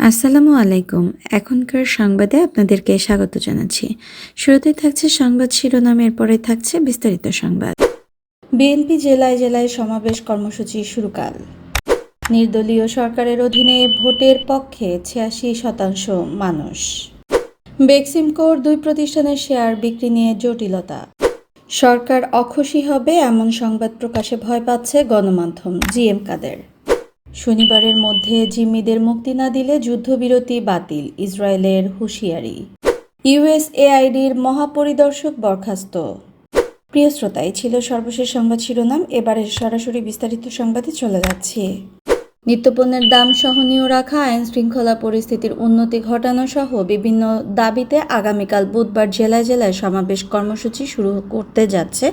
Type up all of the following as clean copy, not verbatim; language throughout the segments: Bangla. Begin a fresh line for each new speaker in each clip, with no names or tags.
আসসালামু আলাইকুম। এখনকার সংবাদে আপনাদেরকে স্বাগত জানাচ্ছি। শুরুতে থাকছে সংবাদ শিরোনাম, এরপরে থাকছে বিস্তারিত সংবাদ। বিএনপি জেলায় জেলায় সমাবেশ কর্মসূচি শুরুকাল। নির্দলীয় সরকারের অধীনে ভোটের পক্ষে ৮৬% মানুষ। বেক্সিমকোর ২ প্রতিষ্ঠানের শেয়ার বিক্রি নিয়ে জটিলতা। সরকার অখুশি হবে এমন সংবাদ প্রকাশে ভয় পাচ্ছে গণমাধ্যম, জিএম কাদের। শনিবারের মধ্যে জিম্মিদের মুক্তি না দিলে যুদ্ধবিরতি বাতিল, ইসরায়েলের হুঁশিয়ারি। ইউএসএআইডির মহাপরিদর্শক বরখাস্ত। প্রিয় শ্রোতা, এই ছিল সর্বশেষ সংবাদ শিরোনাম। এবারে সরাসরি বিস্তারিত সংবাদে চলে যাচ্ছে। নিত্যপণ্যের দাম সহনীয় রাখা, আইন শৃঙ্খলা পরিস্থিতির উন্নতি ঘটানো সহ বিভিন্ন দাবিতে আগামীকাল বুধবার জেলায় জেলায় সমাবেশ কর্মসূচি শুরু করতে যাচ্ছে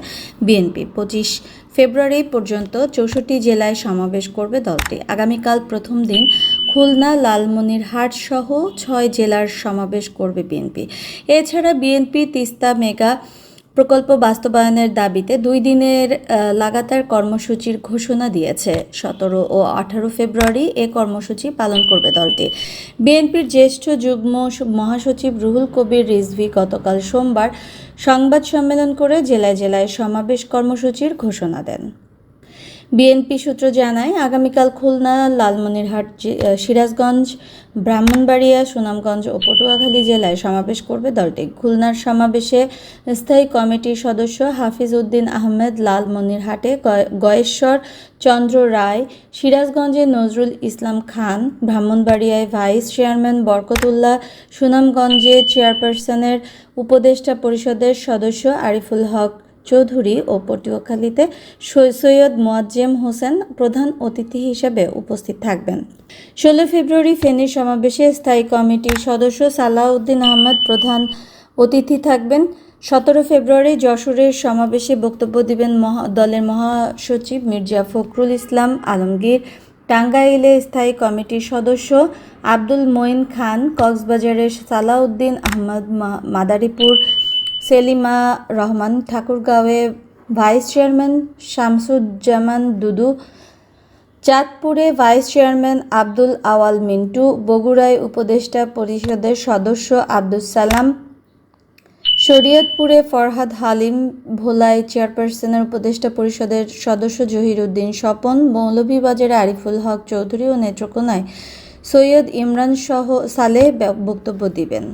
বিএনপি। ২৫ ফেব্রুয়ারি পর্যন্ত ৬৪ জেলায় সমাবেশ করবে দলটি। আগামীকাল প্রথম দিন খুলনা, লালমনিরহাট সহ ৬ জেলার সমাবেশ করবে বিএনপি। এছাড়া বিএনপি তিস্তা মেগা প্রকল্প বাস্তবায়নের দাবিতে ২ দিনের লাগাতার কর্মসূচির ঘোষণা দিয়েছে। ১৭ ও ১৮ ফেব্রুয়ারি এ কর্মসূচি পালন করবে দলটি। বিএনপির জ্যেষ্ঠ যুগ্ম মহাসচিব রুহুল কবির রিজভী গতকাল সোমবার সংবাদ সম্মেলন করে জেলায় জেলায় সমাবেশ কর্মসূচির ঘোষণা দেন। বিএনপি সূত্র জানায়, আগামীকাল খুলনা, লালমনিরহাট, সিরাজগঞ্জ, ব্রাহ্মণবাড়িয়া, সুনামগঞ্জ ও পটুয়াখালী জেলায় সমাবেশ করবে দলটি। খুলনার সমাবেশে স্থায়ী কমিটির সদস্য হাফিজ উদ্দিন আহমেদ, লালমনিরহাটে গয়েশ্বর চন্দ্র রায়, সিরাজগঞ্জে নজরুল ইসলাম খান, ব্রাহ্মণবাড়িয়ায় ভাইস চেয়ারম্যান বরকতুল্লাহ, সুনামগঞ্জে চেয়ারপারসনের উপদেষ্টা পরিষদের সদস্য আরিফুল হক চৌধুরী ও পটুয়াখালীতে সৈয়দ মোয়াজ্জেম হোসেন প্রধান অতিথি হিসেবে উপস্থিত থাকবেন। ১৬ ফেব্রুয়ারি ফেনীর সমাবেশে স্থায়ী কমিটির সদস্য সালাউদ্দিন আহমেদ প্রধান অতিথি থাকবেন। ১৭ ফেব্রুয়ারি যশোরের সমাবেশে বক্তব্য দিবেন দলের মহাসচিব মির্জা ফখরুল ইসলাম আলমগীর। টাঙ্গাইলে স্থায়ী কমিটির সদস্য আব্দুল মঈন খান, কক্সবাজারের সালাউদ্দিন আহমদ, মাদারীপুর সেলিমা রহমান, ঠাকুরগাঁওয়ে ভাইস চেয়ারম্যান শামসুজ্জামান দুদু, চাঁদপুরে ভাইস চেয়ারম্যান আব্দুল আওয়াল মিন্টু, বগুড়ায় উপদেষ্টা পরিষদের সদস্য আব্দুস সালাম, শরীয়তপুরে ফরহাদ হালিম, ভোলায় চেয়ারপারসনের উপদেষ্টা পরিষদের সদস্য জহির উদ্দিন স্বপন, মৌলভীবাজারে আরিফুল হক চৌধুরী ও নেত্রকোনায় সৈয়দ ইমরান সালেহ বক্তব্য দিবেন।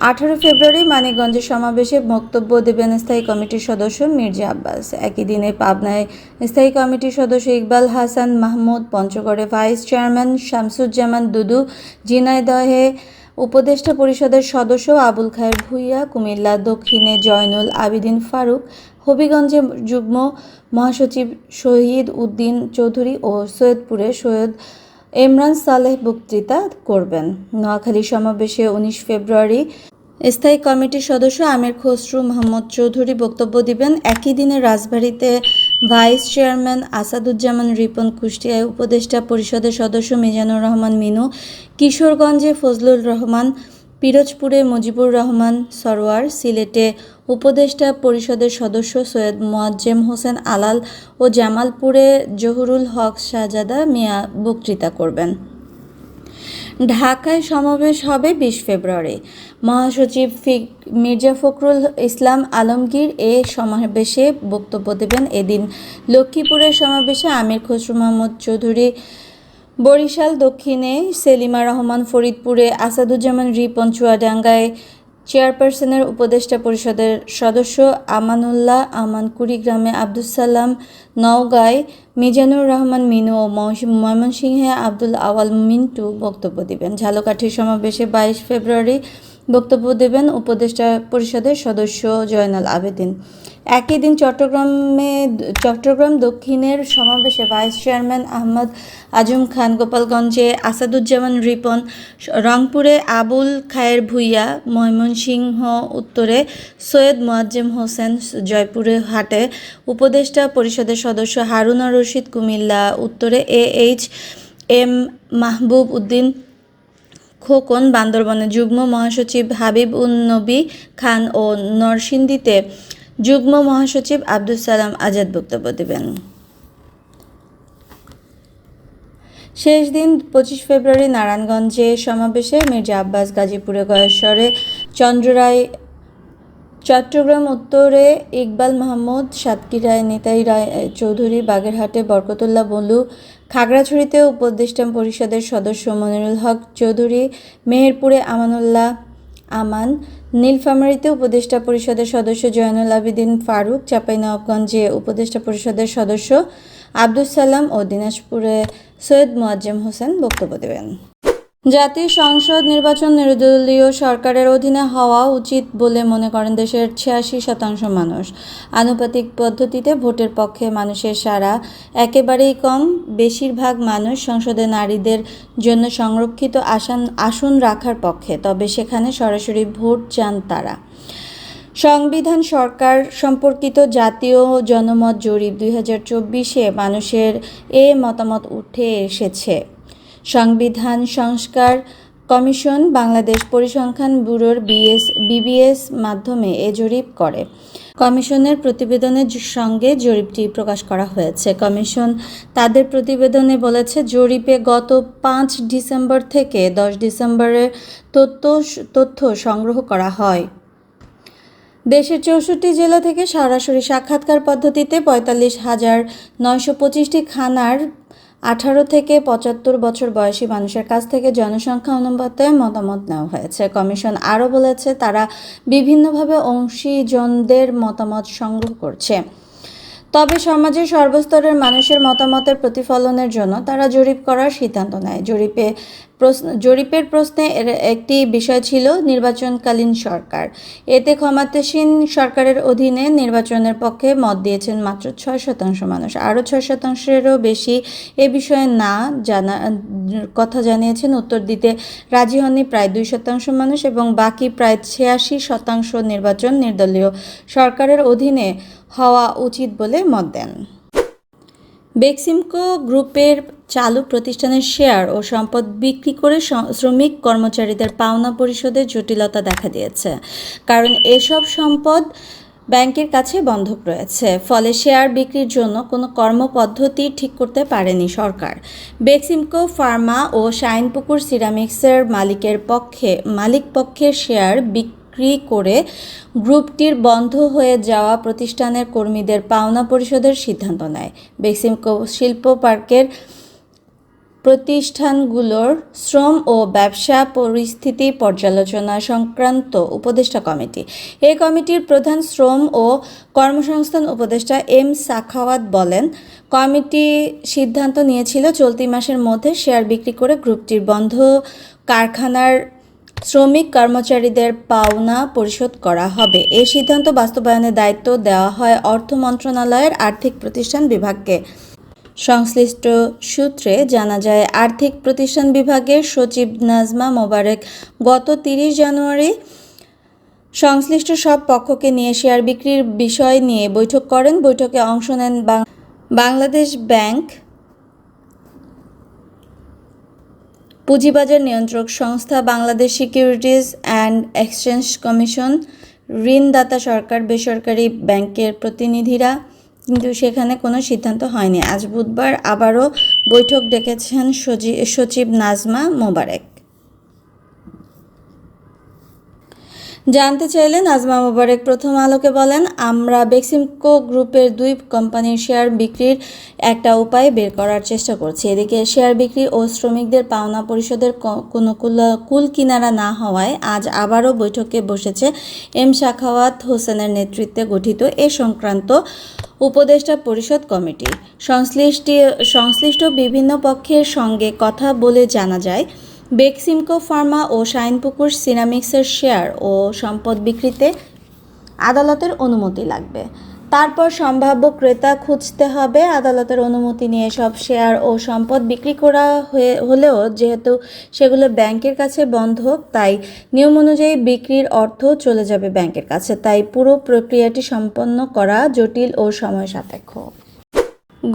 ১৮ ফেব্রুয়ারি মানিকগঞ্জে সমাবেশে বক্তব্য দেবেন স্থায়ী কমিটির সদস্য মির্জা আব্বাস। একই দিনে পাবনায় স্থায়ী কমিটির সদস্য ইকবাল হাসান মাহমুদ, পঞ্চগড়ে ভাইস চেয়ারম্যান শামসুজ্জামান দুদু, ঝিনাইদহে উপদেষ্টা পরিষদের সদস্য আবুল খায়ের ভূঁইয়া, কুমিল্লা দক্ষিণে জয়নুল আবিদিন ফারুক, হবিগঞ্জে যুগ্ম মহাসচিব শহীদ উদ্দিন চৌধুরী ও সৈয়দপুরে সৈয়দ ইমরান সালেহ বক্তৃতা করবেন। নোয়াখালী সমাবেশে ১৯ ফেব্রুয়ারি স্থায়ী কমিটির সদস্য আমির খসরু মাহমুদ চৌধুরী বক্তব্য দিবেন। একই দিনে রাজবাড়ীতে ভাইস চেয়ারম্যান আসাদুজ্জামান রিপন, কুষ্টিয়ায় উপদেষ্টা পরিষদের সদস্য মিজানুর রহমান মিনু, কিশোরগঞ্জে ফজলুর রহমান, পিরোজপুরে মুজিবুর রহমান সরোয়ার, সিলেটে উপদেষ্টা পরিষদের সদস্য সৈয়দ মোয়াজ্জেম হোসেন আলাল ও জামালপুরে জহুরুল হক শাহজাদা মিয়া বক্তৃতা করবেন। ঢাকায় সমাবেশ হবে ২০ ফেব্রুয়ারি। মহাসচিব মির্জা ফখরুল ইসলাম আলমগীর এ সমাবেশে বক্তব্য দেবেন। এদিন লক্ষ্মীপুরের সমাবেশে আমির খসরু মাহমুদ চৌধুরী, বরিশাল দক্ষিণে সেলিমা রহমান, ফরিদপুরে আসাদুজ্জামান রিপন, চুয়াডাঙ্গায় চেয়ারপারসনের উপদেষ্টা পরিষদের সদস্য আমানুল্লাহ আমান, কুড়িগ্রামে আব্দুস সালাম, নওগাঁয় মিজানুর রহমান মিনু ও ময়মনসিংহে আব্দুল আওয়াল মিন্টু বক্তব্য দেবেন। ঝালকাঠির সমাবেশে ২২ ফেব্রুয়ারি বক্তব্য দেবেন উপদেষ্টা পরিষদের সদস্য জয়নাল আবেদিন। একই দিন চট্টগ্রাম দক্ষিণের সমাবেশে ভাইস চেয়ারম্যান আহমদ আজম খান, গোপালগঞ্জে আসাদুজ্জামান রিপন, রংপুরে আবুল খায়ের ভূঁইয়া, ময়মনসিংহ উত্তরে সৈয়দ মোয়াজ্জেম হোসেন, জয়পুরে হাটে উপদেষ্টা পরিষদের সদস্য হারুনা রশিদ, কুমিল্লা উত্তরে এইচ এম মাহবুব উদ্দিন খোকন, বান্দরবনে যুগ্ম মহাসচিব হাবিব উন নবী খান ও নরসিংদীতে যুগ্ম মহাসচিব আব্দুস সালাম আজাদ বক্তব্য দেবেন। শেষ দিন 25 ফেব্রুয়ারি নারায়ণগঞ্জে সমাবেশে মির্জা আব্বাস, গাজীপুরে গয়েশ্বরে চন্দ্ররায়, চট্টগ্রাম উত্তরে ইকবাল মাহমুদ, সাতক্ষীরায় নিতাই রায় চৌধুরী, বাগেরহাটে বরকতুল্লাহ বলু, খাগড়াছড়িতে উপদেষ্টা পরিষদের সদস্য মনিরুল হক চৌধুরী, মেহেরপুরে আমানুল্লাহ আমান, নীলফামারীতে উপদেষ্টা পরিষদের সদস্য জয়নুল আবেদিন ফারুক, চাঁপাইনবাবগঞ্জে উপদেষ্টা পরিষদের সদস্য আব্দুস সালাম ও দিনাজপুরে সৈয়দ মোয়াজ্জেম হোসেন বক্তব্য দেবেন। জাতীয় সংসদ নির্বাচন নির্দলীয় সরকারের অধীনে হওয়া উচিত বলে মনে করেন দেশের 86% মানুষ। আনুপাতিক পদ্ধতিতে ভোটের পক্ষে মানুষের সাড়া একেবারেই কম। বেশিরভাগ মানুষ সংসদে নারীদের জন্য সংরক্ষিত আসন রাখার পক্ষে, তবে সেখানে সরাসরি ভোট চান তারা। সংবিধান সরকার সম্পর্কিত জাতীয় জনমত জরিপ 2024-এ মানুষের এ মতামত উঠে এসেছে। সংবিধান সংস্কার কমিশন বাংলাদেশ পরিসংখ্যান ব্যুরোর বিবিএস মাধ্যমে এ জরিপ করে। কমিশনের প্রতিবেদনের সঙ্গে জরিপটি প্রকাশ করা হয়েছে। কমিশন তাদের প্রতিবেদনে বলেছে, জরিপে গত 5 ডিসেম্বর থেকে 10 ডিসেম্বরের তথ্য সংগ্রহ করা হয়। দেশের 64 জেলা থেকে সরাসরি সাক্ষাৎকার পদ্ধতিতে 45,925টি থানার 18 থেকে 75 বছর বয়সী মানুষের কাছ থেকে জনসংখ্যা অনুপাতে মতামত নেওয়া হয়েছে। কমিশন আরও বলেছে, তারা বিভিন্নভাবে অংশীজনদের মতামত সংগ্রহ করছে। তবে সমাজের সর্বস্তরের মানুষের মতামতের প্রতিফলনের জন্য তারা জরিপ করার সিদ্ধান্ত নেয়। জরিপের প্রশ্নে একটি বিষয় ছিল নির্বাচনকালীন সরকার। এতে ক্ষমতাসীন সরকারের অধীনে নির্বাচনের পক্ষে মত দিয়েছেন মাত্র 6% মানুষ। আরও 6%-এরও বেশি এ বিষয়ে না কথা জানিয়েছেন। উত্তর দিতে রাজি হননি প্রায় 2% মানুষ এবং বাকি প্রায় 86% নির্বাচন নির্দলীয় সরকারের অধীনে হওয়া উচিত বলে মত দেন। বেক্সিমকো গ্রুপের চালু প্রতিষ্ঠানের শেয়ার ও সম্পদ বিক্রি করে শ্রমিক কর্মচারীদের পাওনা পরিশোধে জটিলতা দেখা দিয়েছে, কারণ এসব সম্পদ ব্যাংকের কাছে বন্ধক রয়েছে। ফলে শেয়ার বিক্রির জন্য কোনো কর্মপদ্ধতি ঠিক করতে পারেনি সরকার। বেক্সিমকো ফার্মা ও শাইনপুকুর সিরামিক্সের মালিক পক্ষের শেয়ার বিক্রি করে গ্রুপটির বন্ধ হয়ে যাওয়া প্রতিষ্ঠানের কর্মীদের পাওনা পরিশোধের সিদ্ধান্ত নেয় বেক্সিমকো শিল্প পার্কের প্রতিষ্ঠানগুলোর শ্রম ও ব্যবসা পরিস্থিতি পর্যালোচনা সংক্রান্ত উপদেষ্টা কমিটি। এই কমিটির প্রধান শ্রম ও কর্মসংস্থান উপদেষ্টা এম সাখাওয়াত বলেন, কমিটি সিদ্ধান্ত নিয়েছিল চলতি মাসের মধ্যে শেয়ার বিক্রি করে গ্রুপটির বন্ধ কারখানার শ্রমিক কর্মচারীদের পাওনা পরিশোধ করা হবে। এই সিদ্ধান্ত বাস্তবায়নের দায়িত্ব দেওয়া হয় অর্থ মন্ত্রণালয়ের আর্থিক প্রতিষ্ঠান বিভাগকে। সংশ্লিষ্ট সূত্রে জানা যায়, আর্থিক প্রতিষ্ঠান বিভাগের সচিব নাজমা মোবারক গত 30 জানুয়ারি সংশ্লিষ্ট সব পক্ষকে নিয়ে শেয়ার বিক্রির বিষয় নিয়ে বৈঠক করেন। বৈঠকে অংশ নেন বাংলাদেশ ব্যাংক, পুঁজিবাজার নিয়ন্ত্রক সংস্থা, Bangladesh securities and exchange commission, ঋণদাতা সরকার, বেসরকারি ব্যাংকের প্রতিনিধিরা, কিন্তু সেখানে কোনো সিদ্ধান্ত হয়নি। আজ বুধবার আবারও বৈঠক ডেকেছেন সচিব নাজমা মোবারক। জানতে চাইলে নাজমা মোবারক প্রথম আলোকে বলেন, আমরা বেক্সিমকো গ্রুপের 2 কোম্পানির শেয়ার বিক্রির একটা উপায় বের করার চেষ্টা করছি। এদিকে শেয়ার বিক্রি ও শ্রমিকদের পাওনা পরিশোধের কোনো কুল কিনারা না হওয়ায় আজ আবারও বৈঠকে বসেছে এম সাখাওয়াত হোসেনের নেতৃত্বে গঠিত এ সংক্রান্ত উপদেষ্টা পরিষদ কমিটি। সংশ্লিষ্ট বিভিন্ন পক্ষের সঙ্গে কথা বলে জানা যায়, বেক্সিমকো ফার্মা ও শাইনপুকুর সিরামিক্সের শেয়ার ও সম্পদ বিক্রিতে আদালতের অনুমতি লাগবে। তারপর সম্ভাব্য ক্রেতা খুঁজতে হবে। আদালতের অনুমতি নিয়ে সব শেয়ার ও সম্পদ বিক্রি করা হলেও যেহেতু সেগুলো ব্যাংকের কাছে বন্ধক, তাই নিয়ম অনুযায়ী বিক্রির অর্থ চলে যাবে ব্যাংকের কাছে। তাই পুরো প্রক্রিয়াটি সম্পন্ন করা জটিল ও সময় সাপেক্ষ।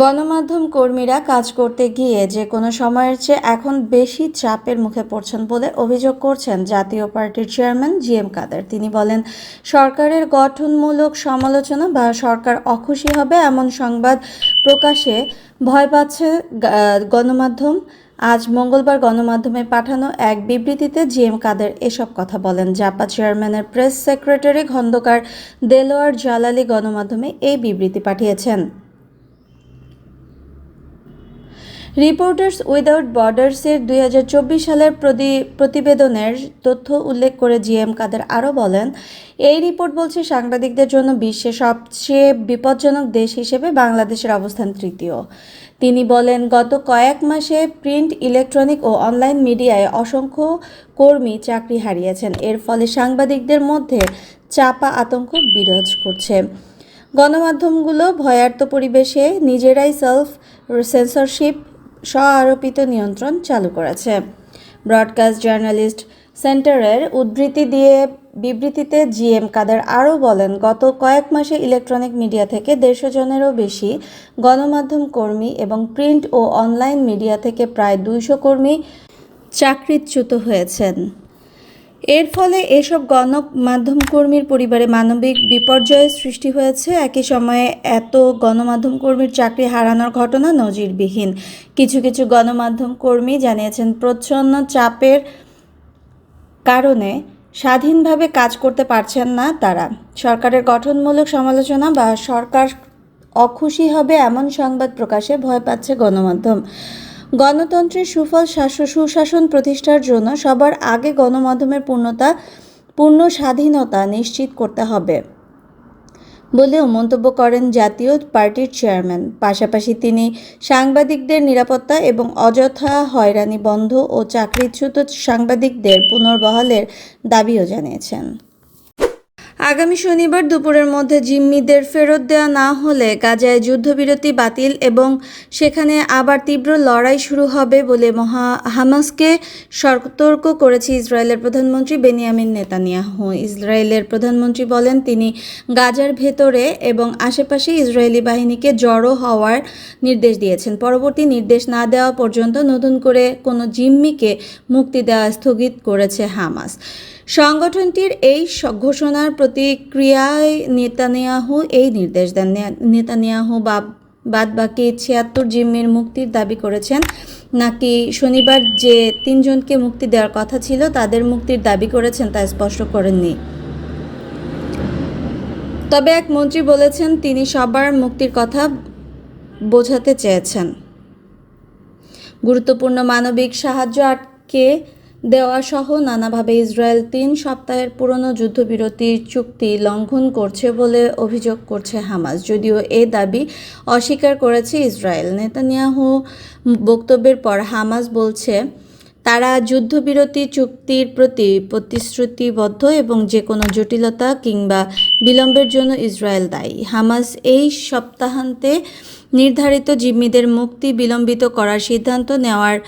গণমাধ্যম কর্মীরা কাজ করতে গিয়ে যে কোনো সময়ের চেয়ে এখন বেশি চাপের মুখে পড়ছেন বলে অভিযোগ করছেন জাতীয় পার্টির চেয়ারম্যান জিএম কাদের। তিনি বলেন, সরকারের গঠনমূলক সমালোচনা বা সরকার অখুশি হবে এমন সংবাদ প্রকাশে ভয় পাচ্ছে গণমাধ্যম। আজ মঙ্গলবার গণমাধ্যমে পাঠানো এক বিবৃতিতে জিএম কাদের এসব কথা বলেন। জাপা চেয়ারম্যানের প্রেস সেক্রেটারি খন্দকার দেলোয়ার জালালি গণমাধ্যমে এই বিবৃতি পাঠিয়েছেন। রিপোর্টার্স উইদাউট বর্ডার্সের 2024 সালের প্রতিবেদনের তথ্য উল্লেখ করে জিএম কাদের আরও বলেন, এই রিপোর্ট বলছে সাংবাদিকদের জন্য বিশ্বের সবচেয়ে বিপজ্জনক দেশ হিসেবে বাংলাদেশের অবস্থান তৃতীয়। তিনি বলেন, গত কয়েক মাসে প্রিন্ট, ইলেকট্রনিক ও অনলাইন মিডিয়ায় অসংখ্য কর্মী চাকরি হারিয়েছেন। এর ফলে সাংবাদিকদের মধ্যে চাপা আতঙ্ক বিরাজ করছে। গণমাধ্যমগুলো ভয়ার্ত পরিবেশে নিজেরাই সেলফ সেন্সরশিপ স্ব-আরোপিত নিয়ন্ত্রণ চালু করেছে। ব্রডকাস্ট জার্নালিস্ট সেন্টারের উদ্ধৃতি দিয়ে বিবৃতিতে জিএম কাদের আরও বলেন, গত কয়েক মাসে ইলেকট্রনিক মিডিয়া থেকে 150 জনেরও বেশি গণমাধ্যম কর্মী এবং প্রিন্ট ও অনলাইন মিডিয়া থেকে প্রায় 200 কর্মী চাকরিচ্যুত হয়েছেন। এর ফলে এসব গণমাধ্যম কর্মীর পরিবারে মানবিক বিপর্যয়ের সৃষ্টি হয়েছে। একই সময়ে এত গণমাধ্যম কর্মীর চাকরি হারানোর ঘটনা নজিরবিহীন। কিছু কিছু গণমাধ্যম কর্মী জানিয়েছেন, প্রচ্ছন্ন চাপের কারণে স্বাধীনভাবে কাজ করতে পারছেন না তারা। সরকারের গঠনমূলক সমালোচনা বা সরকার অখুশি হবে এমন সংবাদ প্রকাশে ভয় পাচ্ছে গণমাধ্যম। গণতন্ত্রের সুশাসন প্রতিষ্ঠার জন্য সবার আগে গণমাধ্যমের পূর্ণ স্বাধীনতা নিশ্চিত করতে হবে বলেও মন্তব্য করেন জাতীয় পার্টির চেয়ারম্যান। পাশাপাশি তিনি সাংবাদিকদের নিরাপত্তা এবং অযথা হয়রানি বন্ধ ও চাকরিচ্যুত সাংবাদিকদের পুনর্বহালের দাবিও জানিয়েছেন। আগামী শনিবার দুপুরের মধ্যে জিম্মিদের ফেরত দেওয়া না হলে গাজায় যুদ্ধবিরতি বাতিল এবং সেখানে আবার তীব্র লড়াই শুরু হবে বলে হামাসকে সতর্ক করেছে ইসরায়েলের প্রধানমন্ত্রী বেনিয়ামিন নেতানিয়াহু। ইসরায়েলের প্রধানমন্ত্রী বলেন, তিনি গাজার ভেতরে এবং আশেপাশে ইসরায়েলি বাহিনীকে জড়ো হওয়ার নির্দেশ দিয়েছেন। পরবর্তী নির্দেশ না দেওয়া পর্যন্ত নতুন করে কোনো জিম্মিকে মুক্তি দেওয়া স্থগিত করেছে হামাস। সংগঠনটির এই ঘোষণার প্রতিক্রিয়ায় নেতানিয়াহু এই নির্দেশ দেন। নেতানিয়াহু বাদবাকি 76 জিম্মির মুক্তির দাবি করেছেন নাকি শনিবার যে 3 জনকে মুক্তি দেওয়ার কথা ছিল তাদের মুক্তির দাবি করেছেন তা স্পষ্ট করেননি। তবে এক মন্ত্রী বলেছেন, তিনি সবার মুক্তির কথা বোঝাতে চেয়েছেন। গুরুত্বপূর্ণ মানবিক সাহায্য আটকে দেওয়া সহ নানাভাবে ইসরায়েল 3 সপ্তাহের পুরনো যুদ্ধবিরতির চুক্তি লঙ্ঘন করছে বলে অভিযোগ করছে হামাস, যদিও এ দাবি অস্বীকার করেছে ইসরায়েল। নেতানিয়াহু বক্তব্যের পর হামাস বলছে, তারা যুদ্ধবিরতি চুক্তির প্রতি প্রতিশ্রুতিবদ্ধ এবং যে কোনো জটিলতা কিংবা বিলম্বের জন্য ইসরায়েল দায়ী। হামাস এই সপ্তাহান্তে নির্ধারিত জিম্মিদের মুক্তি বিলম্বিত করার সিদ্ধান্ত নেওয়ার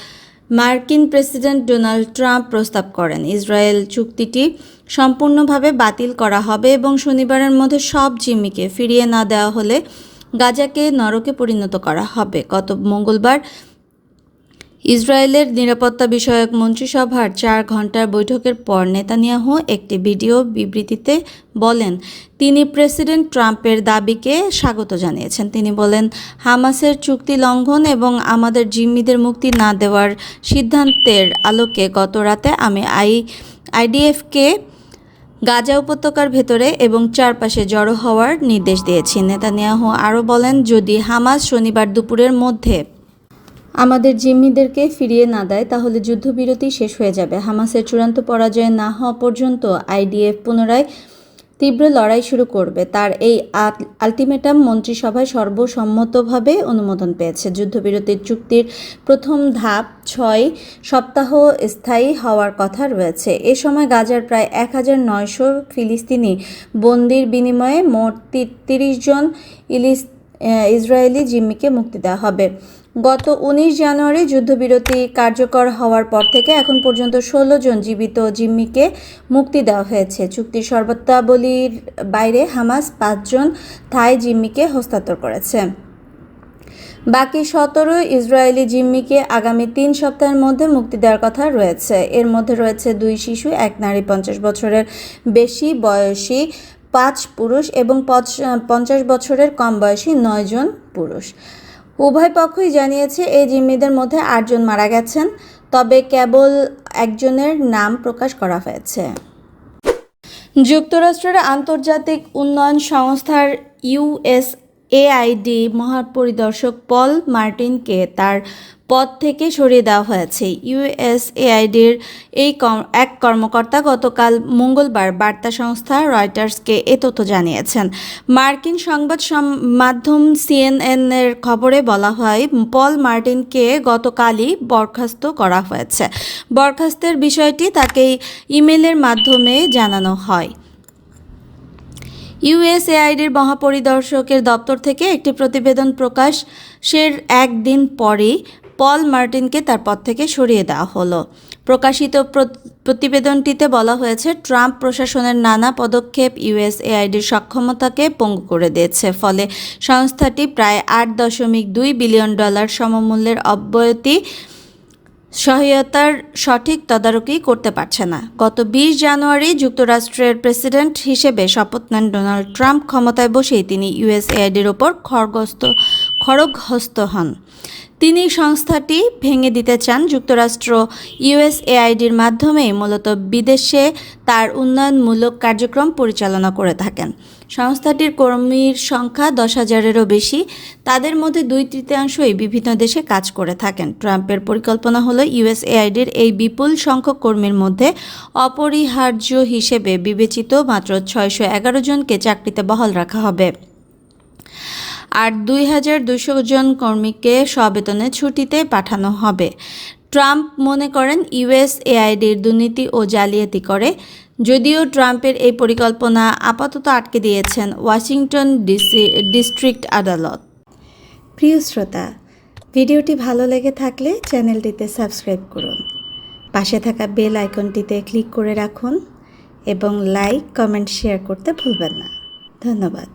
মার্কিন প্রেসিডেন্ট ডোনাল্ড ট্রাম্প প্রস্তাব করেন। ইসরায়েল চুক্তিটি সম্পূর্ণভাবে বাতিল করা হবে এবং শনিবারের মধ্যে সব জিম্মিকে ফিরিয়ে না দেওয়া হলে গাজাকে নরকে পরিণত করা হবে। গত মঙ্গলবার ইসরায়েলের নিরাপত্তা বিষয়ক মন্ত্রিসভার 4 ঘণ্টার বৈঠকের পর নেতানিয়াহু একটি ভিডিও বিবৃতিতে বলেন, তিনি প্রেসিডেন্ট ট্রাম্পের দাবিকে স্বাগত জানিয়েছেন। তিনি বলেন, হামাসের চুক্তি লঙ্ঘন এবং আমাদের জিম্মিদের মুক্তি না দেওয়ার সিদ্ধান্তের আলোকে গত রাতে আমি আইডিএফকে গাজা উপত্যকার ভেতরে এবং চারপাশে জড়ো হওয়ার নির্দেশ দিয়েছি। নেতানিয়াহু আরও বলেন, যদি হামাস শনিবার দুপুরের মধ্যে আমাদের জিম্মিদেরকে ফিরিয়ে না দেয় তাহলে যুদ্ধবিরতি শেষ হয়ে যাবে। হামাসের চূড়ান্ত পরাজয় না হওয়া পর্যন্ত আইডিএফ পুনরায় তীব্র লড়াই শুরু করবে। তার এই আলটিমেটাম মন্ত্রিসভায় সর্বসম্মতভাবে অনুমোদন পেয়েছে। যুদ্ধবিরতির চুক্তির প্রথম ধাপ 6 সপ্তাহ স্থায়ী হওয়ার কথা রয়েছে। এ সময় গাজার প্রায় 1900 ফিলিস্তিনি বন্দির বিনিময়ে মোট 30 জন ইসরায়েলি জিম্মিকে মুক্তি দেওয়া হবে। গত 19 জানুয়ারি যুদ্ধবিরতি কার্যকর হওয়ার পর থেকে এখন পর্যন্ত 16 জন জীবিত জিম্মিকে মুক্তি দেওয়া হয়েছে। চুক্তির শর্তাবলীর বাইরে হামাস 5 জন থাই জিম্মিকে হস্তান্তর করেছে। বাকি 17 ইসরায়েলি জিম্মিকে আগামী 3 সপ্তাহের মধ্যে মুক্তি দেওয়ার কথা রয়েছে। এর মধ্যে রয়েছে 2 শিশু, 1 নারী, 50 বছরের বেশি বয়সী 5 পুরুষ এবং 50 বছরের কম বয়সী 9 জন পুরুষ। উভয় পক্ষই জানিয়েছে এই জিম্মিদের মধ্যে 8 জন মারা গেছেন, তবে কেবল একজনের নাম প্রকাশ করা হয়েছে। যুক্তরাষ্ট্রের আন্তর্জাতিক উন্নয়ন সংস্থার USAID মহাপরিদর্শক পল মার্টিনকে তার পদ থেকে সরিয়ে দেওয়া হয়েছে। USAIDর এক কর্মকর্তা গতকাল মঙ্গলবার বার্তা সংস্থা রয়টার্সকে এ তথ্য জানিয়েছেন। মার্কিন সংবাদ মাধ্যম CNN-এর খবরে বলা হয়, পল মার্টিনকে গতকালই বরখাস্ত করা হয়েছে। বরখাস্তের বিষয়টি তাকে ইমেলের মাধ্যমে জানানো হয়। USAIDর মহাপরিদর্শকের দপ্তর থেকে একটি প্রতিবেদন প্রকাশের একদিন পরই পল মার্টিনকে তার পদ থেকে সরিয়ে দেওয়া হলো। প্রকাশিত প্রতিবেদনটিতে বলা হয়েছে, ট্রাম্প প্রশাসনের নানা পদক্ষেপ USAIDর সক্ষমতাকে পঙ্গু করে দিয়েছে, ফলে সংস্থাটি প্রায় $8.2 বিলিয়ন সমমূল্যের অব্যয়ী সহায়তার সঠিক তদারকি করতে পারছে না। গত 20 জানুয়ারি যুক্তরাষ্ট্রের প্রেসিডেন্ট হিসেবে শপথ নেন ডোনাল্ড ট্রাম্প। ক্ষমতায় বসেই তিনি USAIDর ওপর খড়গহস্ত হন। তিনি সংস্থাটি ভেঙে দিতে চান। যুক্তরাষ্ট্র USAIDর মাধ্যমেই মূলত বিদেশে তার উন্নয়নমূলক কার্যক্রম পরিচালনা করে থাকেন। সংস্থাটির কর্মীর সংখ্যা 10,000-এরও বেশি, তাদের মধ্যে 2/3 বিভিন্ন দেশে কাজ করে থাকেন। ট্রাম্পের পরিকল্পনা হলো USAIDর এই বিপুল সংখ্যক কর্মীর মধ্যে অপরিহার্য হিসেবে বিবেচিত মাত্র 611 জনকে চাকরিতে বহাল রাখা হবে, আর 2,200 জন কর্মীকে সবেতনে ছুটিতে পাঠানো হবে। ট্রাম্প মনে করেন USAIDর দুর্নীতি ও জালিয়াতি করে। যদিও ট্রাম্পের এই পরিকল্পনা আপাতত আটকে দিয়েছেন ওয়াশিংটন ডিস্ট্রিক্ট আদালত। প্রিয় শ্রোতা, ভিডিওটি ভালো লেগে থাকলে চ্যানেলটিতে সাবস্ক্রাইব করুন, পাশে থাকা বেল আইকনটিতে ক্লিক করে রাখুন এবং লাইক, কমেন্ট, শেয়ার করতে ভুলবেন না। ধন্যবাদ।